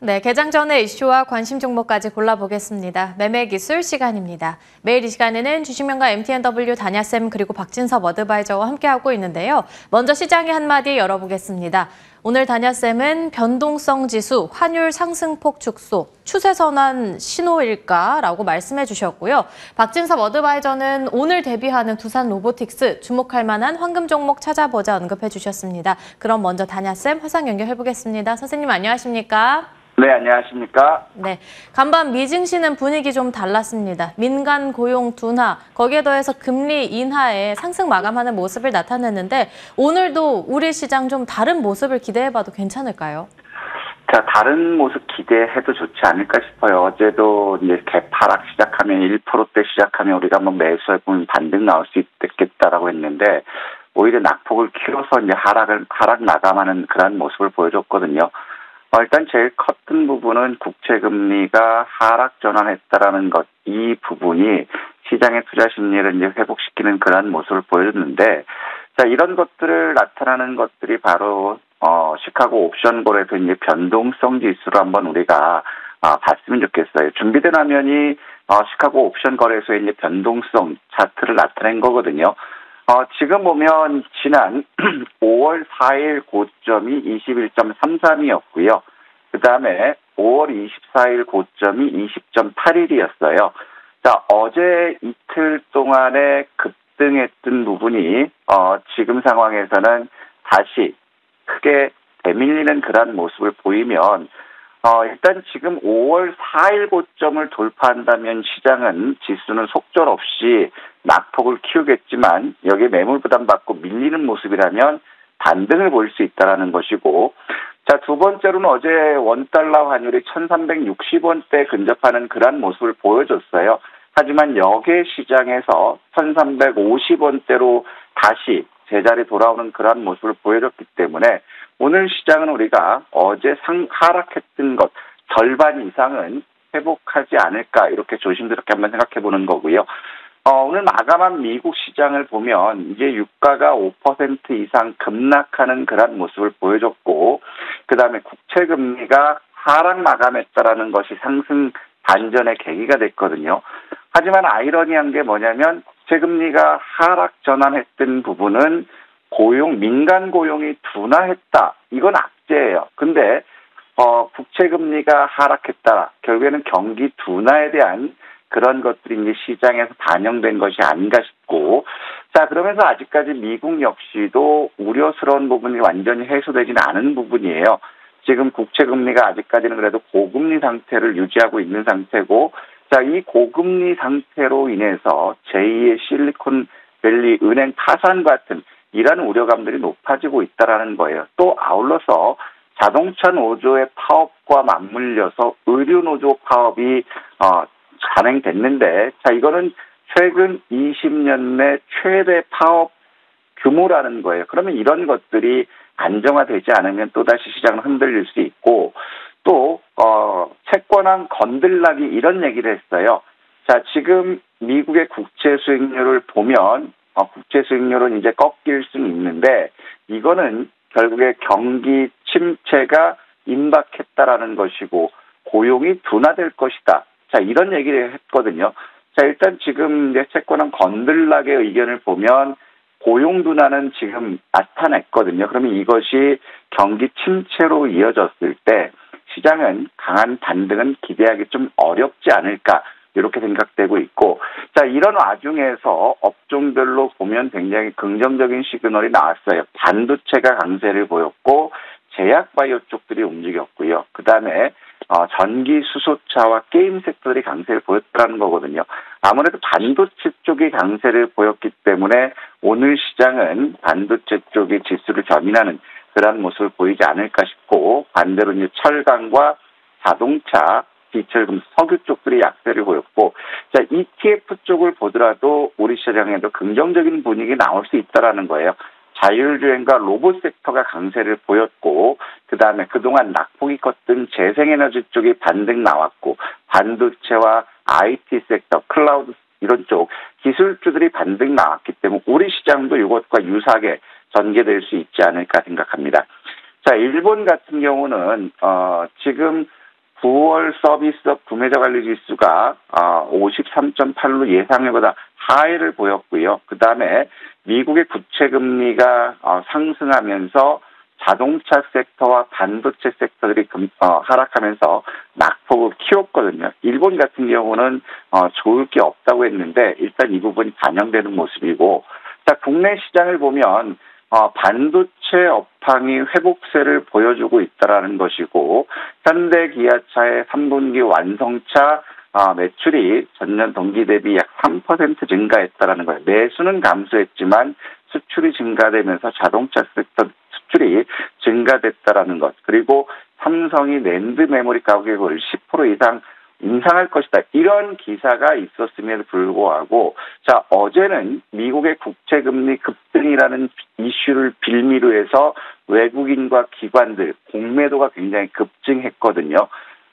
네, 개장 전에 이슈와 관심 종목까지 골라보겠습니다. 매매기술 시간입니다. 매일 이 시간에는 주식명가 MTNW 다냐쌤 그리고 박진섭 어드바이저와 함께하고 있는데요. 먼저 시장의 한마디 열어보겠습니다. 오늘 다냐쌤은 변동성 지수, 환율 상승폭 축소, 추세 선환 신호일까라고 말씀해 주셨고요. 박진섭 어드바이저는 오늘 데뷔하는 두산 로보틱스, 주목할 만한 황금 종목 찾아보자 언급해 주셨습니다. 그럼 먼저 다냐쌤 화상 연결해 보겠습니다. 선생님 안녕하십니까? 네, 안녕하십니까? 네, 간밤 미증시는 분위기 좀 달랐습니다. 민간 고용 둔화, 거기에 더해서 금리 인하에 상승 마감하는 모습을 나타냈는데 오늘도 우리 시장 좀 다른 모습을 기대해봐도 괜찮을까요? 자, 다른 모습 기대해도 좋지 않을까 싶어요. 어제도 이제 개파락 시작하면 1%대 시작하면 우리가 한번 매수해보면 반등 나올 수 있겠다라고 했는데 오히려 낙폭을 키워서 이제 하락 마감하는 그런 모습을 보여줬거든요. 일단 제일 컸던 부분은 국채금리가 하락 전환했다라는 것, 이 부분이 시장의 투자 심리를 이제 회복시키는 그런 모습을 보여줬는데, 자, 이런 것들을 나타나는 것들이 바로, 시카고 옵션 거래소 이제 변동성 지수로 한번 우리가, 봤으면 좋겠어요. 준비된 화면이, 시카고 옵션 거래소의 이제 변동성 차트를 나타낸 거거든요. 지금 보면 지난 5월 4일 고점이 21.33이었고요. 그 다음에 5월 24일 고점이 20.81이었어요. 자, 어제 이틀 동안에 급등했던 부분이, 지금 상황에서는 다시 크게 되밀리는 그런 모습을 보이면, 일단 지금 5월 4일 고점을 돌파한다면 시장은 지수는 속절없이 낙폭을 키우겠지만 여기에 매물 부담받고 밀리는 모습이라면 반등을 보일 수 있다는 것이고, 자, 두 번째로는 어제 원달러 환율이 1360원대 근접하는 그런 모습을 보여줬어요. 하지만 역의 시장에서 1350원대로 다시 제자리 돌아오는 그런 모습을 보여줬기 때문에 오늘 시장은 우리가 어제 하락했던 것 절반 이상은 회복하지 않을까 이렇게 조심스럽게 한번 생각해 보는 거고요. 오늘 마감한 미국 시장을 보면 이제 유가가 5% 이상 급락하는 그런 모습을 보여줬고, 그 다음에 국채금리가 하락 마감했다라는 것이 상승 반전의 계기가 됐거든요. 하지만 아이러니한 게 뭐냐면 국채금리가 하락 전환했던 부분은 민간 고용이 둔화했다. 이건 악재예요. 근데 국채금리가 하락했다. 결국에는 경기 둔화에 대한 그런 것들이 이제 시장에서 반영된 것이 아닌가 싶고, 자, 그러면서 아직까지 미국 역시도 우려스러운 부분이 완전히 해소되지는 않은 부분이에요. 지금 국채금리가 아직까지는 그래도 고금리 상태를 유지하고 있는 상태고, 자, 이 고금리 상태로 인해서 제2의 실리콘밸리 은행 파산 같은 이런 우려감들이 높아지고 있다라는 거예요. 또 아울러서 자동차 노조의 파업과 맞물려서 의류 노조 파업이 단행됐는데, 자, 이거는 최근 20년 내 최대 파업 규모라는 거예요. 그러면 이런 것들이 안정화되지 않으면 또다시 시장은 흔들릴 수 있고, 또 채권왕 건들락이 이런 얘기를 했어요. 자, 지금 미국의 국채 수익률을 보면 국채 수익률은 이제 꺾일 수는 있는데 이거는 결국에 경기 침체가 임박했다라는 것이고 고용이 둔화될 것이다. 자, 이런 얘기를 했거든요. 자, 일단 지금 이제 채권왕 건들락의 의견을 보면 고용 둔화는 지금 나타냈거든요. 그러면 이것이 경기 침체로 이어졌을 때 시장은 강한 반등은 기대하기 좀 어렵지 않을까 이렇게 생각되고 있고, 자, 이런 와중에서 업종별로 보면 굉장히 긍정적인 시그널이 나왔어요. 반도체가 강세를 보였고 제약바이오 쪽들이 움직였고요. 그 다음에 전기 수소차와 게임 섹터들이 강세를 보였다는 거거든요. 아무래도 반도체 쪽이 강세를 보였기 때문에 오늘 시장은 반도체 쪽이 지수를 견인하는 그런 모습을 보이지 않을까 싶고, 반대로 이제 철강과 자동차, 디철금, 석유 쪽들이 약세를 보였고, 자, ETF 쪽을 보더라도 우리 시장에도 긍정적인 분위기 나올 수 있다라는 거예요. 자율주행과 로봇 섹터가 강세를 보였고, 그 다음에 그동안 낙폭이 컸던 재생에너지 쪽이 반등 나왔고, 반도체와 IT 섹터, 클라우드 이런 쪽 기술주들이 반등 나왔기 때문에 우리 시장도 이것과 유사하게 전개될 수 있지 않을까 생각합니다. 자, 일본 같은 경우는 지금 9월 서비스업 구매자 관리 지수가 53.8로 예상보다 하회를 보였고요. 그 다음에 미국의 국채 금리가 상승하면서 자동차 섹터와 반도체 섹터들이 하락하면서 낙폭을 키웠거든요. 일본 같은 경우는 좋을 게 없다고 했는데 일단 이 부분이 반영되는 모습이고, 자, 국내 시장을 보면 반도체 업황이 회복세를 보여주고 있다라는 것이고, 현대 기아차의 3분기 완성차 매출이 전년 동기 대비 약 3% 증가했다라는 거예요. 매수는 감소했지만 수출이 증가되면서 자동차 섹터 수출이 증가됐다라는 것. 그리고 삼성이 낸드 메모리 가격을 10% 이상 인상할 것이다. 이런 기사가 있었음에도 불구하고, 자, 어제는 미국의 국채금리 급등이라는 이슈를 빌미로 해서 외국인과 기관들 공매도가 굉장히 급증했거든요.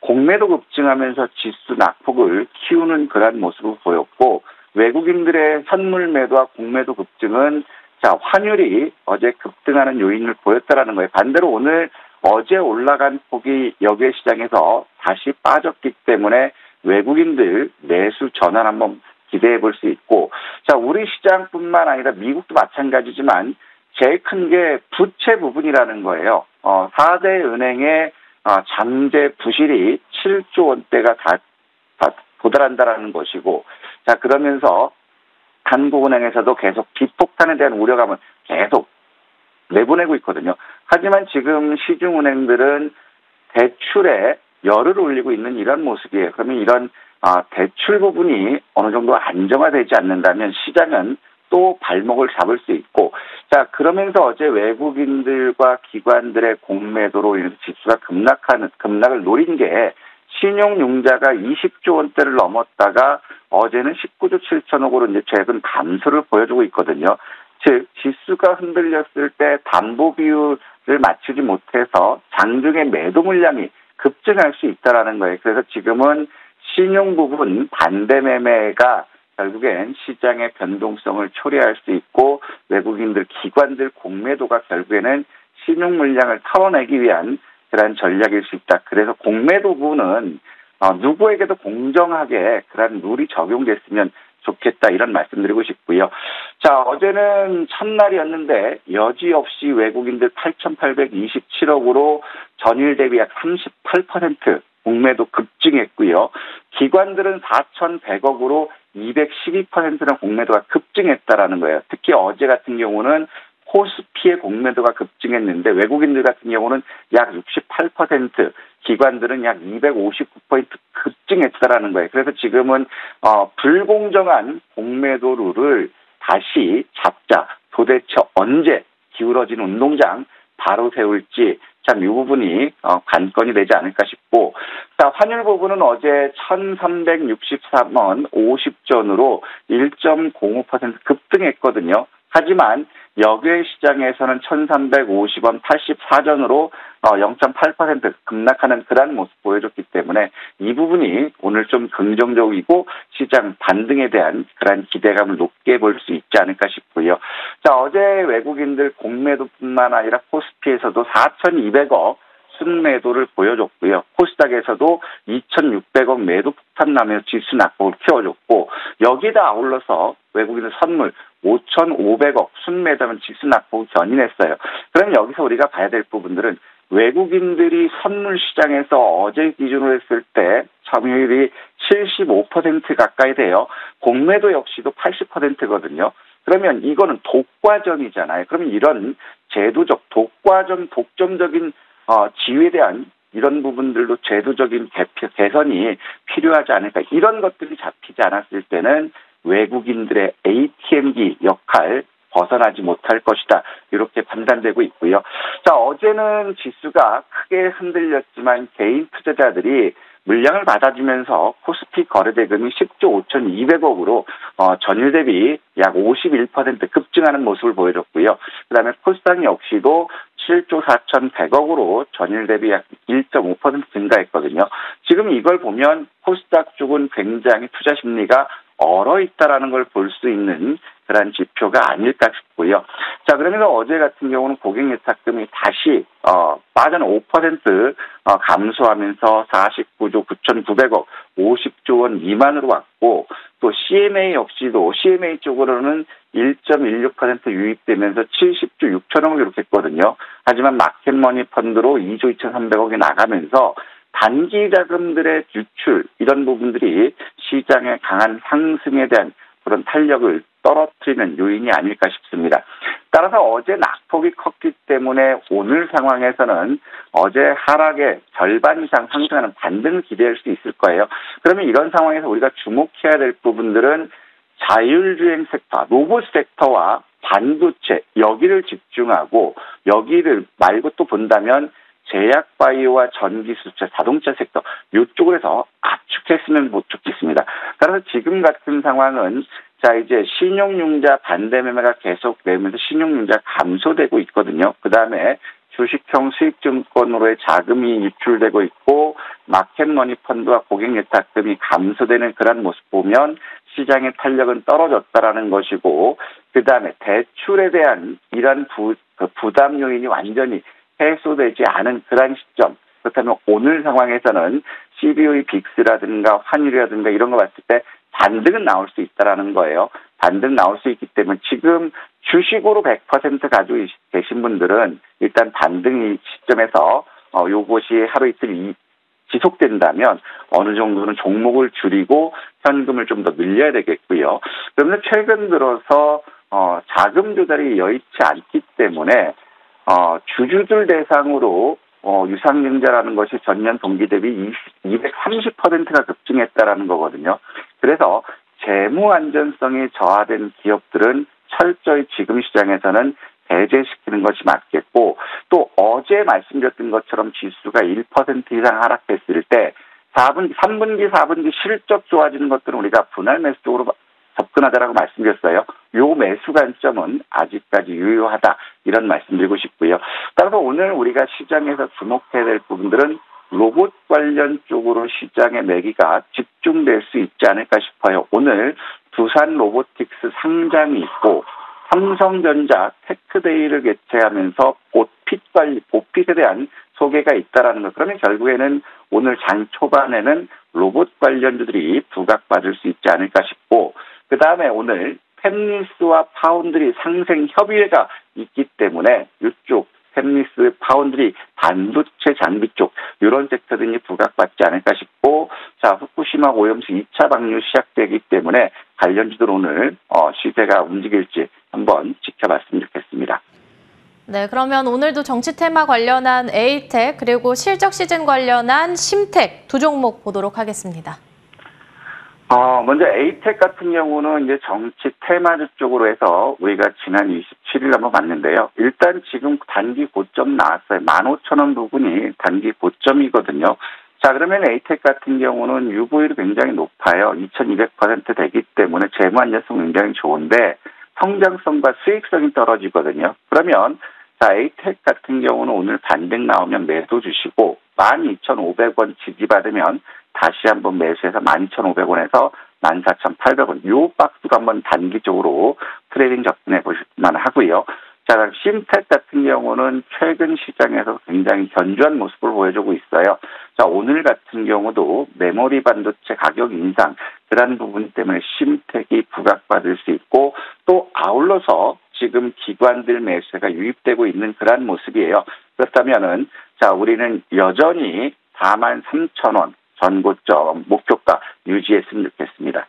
공매도 급증하면서 지수 낙폭을 키우는 그런 모습을 보였고, 외국인들의 선물 매도와 공매도 급증은 자, 환율이 어제 급등하는 요인을 보였다라는 거예요. 반대로 오늘 어제 올라간 폭이 여기에 시장에서 다시 빠졌기 때문에 외국인들 매수 전환 한번 기대해 볼 수 있고, 자, 우리 시장뿐만 아니라 미국도 마찬가지지만 제일 큰 게 부채 부분이라는 거예요. 4대 은행의 잠재 부실이 7조 원대가 다 도달한다라는 것이고, 자, 그러면서 한국은행에서도 계속 비폭탄에 대한 우려감을 계속 내보내고 있거든요. 하지만 지금 시중은행들은 대출에 열을 올리고 있는 이런 모습이에요. 그러면 이런 대출 부분이 어느 정도 안정화되지 않는다면 시장은 또 발목을 잡을 수 있고, 자, 그러면서 어제 외국인들과 기관들의 공매도로 인해서 지수가 급락을 노린 게 신용융자가 20조 원대를 넘었다가 어제는 19조 7천억으로 이제 최근 감소를 보여주고 있거든요. 즉, 지수가 흔들렸을 때 담보 비율을 맞추지 못해서 장중에 매도 물량이 급증할 수 있다라는 거예요. 그래서 지금은 신용 부분 반대 매매가 결국엔 시장의 변동성을 초래할 수 있고, 외국인들, 기관들 공매도가 결국에는 신용 물량을 털어내기 위한 그런 전략일 수 있다. 그래서 공매도 부분은 누구에게도 공정하게 그런 룰이 적용됐으면 좋겠다, 이런 말씀드리고 싶고요. 자, 어제는 첫날이었는데 여지없이 외국인들 8,827억으로 전일 대비 약 38% 공매도 급증했고요. 기관들은 4,100억으로 212%는 공매도가 급증했다라는 거예요. 특히 어제 같은 경우는 코스피의 공매도가 급증했는데 외국인들 같은 경우는 약 68%, 기관들은 약 259% 급증했다라는 거예요. 그래서 지금은 불공정한 공매도 룰을 다시 잡자. 도대체 언제 기울어진 운동장 바로 세울지 참 이 부분이 관건이 되지 않을까 싶고, 자, 환율 부분은 어제 1,363원 50전으로 1.05% 급등했거든요. 하지만 역외 시장에서는 1,350원 84전으로 0.8% 급락하는 그런 모습 보여줬기 때문에 이 부분이 오늘 좀 긍정적이고 시장 반등에 대한 그런 기대감을 높게 볼 수 있지 않을까 싶고요. 자, 어제 외국인들 공매도뿐만 아니라 코스피에서도 4,200억 순매도를 보여줬고요. 코스닥에서도 2,600억 매도 폭탄 나면서 지수 낙폭을 키워줬고, 여기다 아울러서 외국인의 선물 5,500억 순매도면 지수 낙폭을 견인했어요. 그럼 여기서 우리가 봐야 될 부분들은 외국인들이 선물 시장에서 어제 기준으로 했을 때 점유율이 75% 가까이 돼요. 공매도 역시도 80%거든요. 그러면 이거는 독과점이잖아요. 그러면 이런 제도적 독과점, 독점적인 지위에 대한 이런 부분들도 제도적인 개선이 필요하지 않을까. 이런 것들이 잡히지 않았을 때는 외국인들의 ATM기 역할 벗어나지 못할 것이다, 이렇게 판단되고 있고요. 자, 어제는 지수가 크게 흔들렸지만 개인 투자자들이 물량을 받아주면서 코스피 거래대금이 10조 5,200억으로 전일 대비 약 51% 급증하는 모습을 보여줬고요. 그다음에 코스닥 역시도 7조 4,100억으로 전일 대비 약 1.5% 증가했거든요. 지금 이걸 보면 코스닥 쪽은 굉장히 투자 심리가 얼어있다라는 걸 볼 수 있는 그런 지표가 아닐까 싶고요. 자, 그러면서 어제 같은 경우는 고객예탁금이 다시 빠진 5% 감소하면서 49조 9,900억 50조 원 미만으로 왔고, 또 CMA 역시도 CMA 쪽으로는 1.16% 유입되면서 70조 6천억을 기록했거든요. 하지만 마켓머니 펀드로 2조 2,300억이 나가면서 단기 자금들의 유출, 이런 부분들이 시장의 강한 상승에 대한 그런 탄력을 떨어뜨리는 요인이 아닐까 싶습니다. 따라서 어제 낙폭이 컸기 때문에 오늘 상황에서는 어제 하락의 절반 이상 상승하는 반등을 기대할 수 있을 거예요. 그러면 이런 상황에서 우리가 주목해야 될 부분들은 자율주행 섹터, 로봇 섹터와 반도체, 여기를 집중하고, 여기를 말고 또 본다면 제약바이오와 전기수차, 자동차 섹터, 이쪽으로 해서 압축했으면 좋겠습니다. 따라서 지금 같은 상황은 자, 이제 신용융자 반대 매매가 계속 되면서 신용융자 감소되고 있거든요. 그 다음에 주식형 수익증권으로의 자금이 유출되고 있고, 마켓머니 펀드와 고객예탁금이 감소되는 그런 모습 보면 시장의 탄력은 떨어졌다라는 것이고, 그 다음에 대출에 대한 이런 부담 요인이 완전히 해소되지 않은 그런 시점. 그렇다면 오늘 상황에서는 CBOE 빅스라든가 환율이라든가 이런 거 봤을 때 반등은 나올 수 있다라는 거예요. 반등 나올 수 있기 때문에 지금 주식으로 100% 가지고 계신 분들은 일단 반등 시점에서 요것이 하루 이틀 지속된다면 어느 정도는 종목을 줄이고 현금을 좀 더 늘려야 되겠고요. 그러면 최근 들어서 자금 조달이 여의치 않기 때문에 주주들 대상으로 유상증자라는 것이 전년 동기 대비 230%가 급증했다라는 거거든요. 그래서 재무 안전성이 저하된 기업들은 철저히 지금 시장에서는 배제시키는 것이 맞겠고, 또 어제 말씀드렸던 것처럼 지수가 1% 이상 하락했을 때 3분기, 4분기 실적 좋아지는 것들은 우리가 분할 매수 쪽으로 접근하자라고 말씀드렸어요. 요 매수 관점은 아직까지 유효하다, 이런 말씀드리고 싶고요. 따라서 오늘 우리가 시장에서 주목해야 될 부분들은 로봇 관련 쪽으로 시장의 매기가 집중될 수 있지 않을까 싶어요. 오늘 두산 로보틱스 상장이 있고, 삼성전자 테크데이를 개최하면서 보핏에 대한 소개가 있다라는 것. 그러면 결국에는 오늘 장 초반에는 로봇 관련주들이 부각받을 수 있지 않을까 싶고, 그 다음에 오늘 팹리스와 파운드리 상생 협의회가 있기 때문에 이쪽 팹리스, 파운드리, 반도체 장비 쪽 이런 섹터들이 부각받지 않을까 싶고, 자, 후쿠시마 오염수 2차 방류 시작되기 때문에 관련주들 오늘 시세가 움직일지 한번 지켜봤으면 좋겠습니다. 네, 그러면 오늘도 정치 테마 관련한 에이텍 그리고 실적 시즌 관련한 심텍 두 종목 보도록 하겠습니다. 먼저 에이텍 같은 경우는 이제 정치 테마주 쪽으로 해서 우리가 지난 27일 한번 봤는데요. 일단 지금 단기 고점 나왔어요. 15,000원 부분이 단기 고점이거든요. 자, 그러면 에이텍 같은 경우는 유보율이 굉장히 높아요. 2200% 되기 때문에 재무 안전성 굉장히 좋은데 성장성과 수익성이 떨어지거든요. 그러면 자, 에이텍 같은 경우는 오늘 반등 나오면 매도 주시고 12,500원 지지받으면 다시 한번 매수해서 12,500원에서 14,800원. 요 박스가 한번 단기적으로 트레이딩 접근해 보실 만 하고요. 자, 심텍 같은 경우는 최근 시장에서 굉장히 견조한 모습을 보여주고 있어요. 자, 오늘 같은 경우도 메모리 반도체 가격 인상, 그런 부분 때문에 심텍이 부각받을 수 있고, 또 아울러서 지금 기관들 매수가 유입되고 있는 그런 모습이에요. 그렇다면은, 자, 우리는 여전히 43,000원 전고점 목표가 유지했으면 좋겠습니다.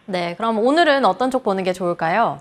네, 그럼 오늘은 어떤 쪽 보는 게 좋을까요?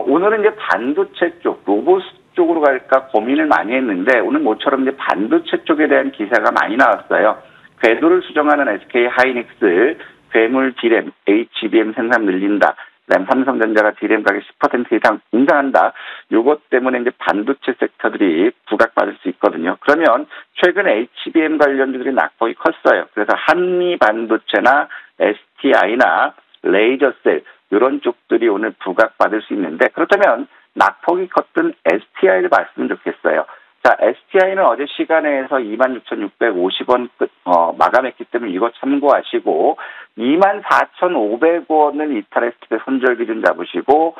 오늘은 이제 반도체 쪽, 로봇 쪽으로 갈까 고민을 많이 했는데, 오늘 모처럼 이제 반도체 쪽에 대한 기사가 많이 나왔어요. 궤도를 수정하는 SK 하이닉스, 괴물 D램, HBM 생산 늘린다. 그다음 삼성전자가 D램 가격 10% 이상 인상한다. 요것 때문에 이제 반도체 섹터들이 부각받을 수 있거든요. 그러면 최근 HBM 관련주들이 낙폭이 컸어요. 그래서 한미 반도체나 STI나 레이저셀 이런 쪽들이 오늘 부각받을 수 있는데, 그렇다면 낙폭이 컸던 STI를 봤으면 좋겠어요. 자, STI는 어제 시간에서 26,650원 마감했기 때문에 이거 참고하시고, 24,500원을 이탈했을 때 손절 기준 잡으시고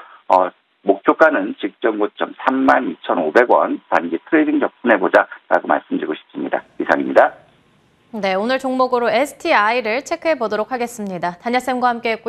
목표가는 직전 고점 32,500원 단기 트레이딩 접근해보자라고 말씀드리고 싶습니다. 이상입니다. 네, 오늘 종목으로 STI를 체크해 보도록 하겠습니다. 단야쌤과 함께 했고요.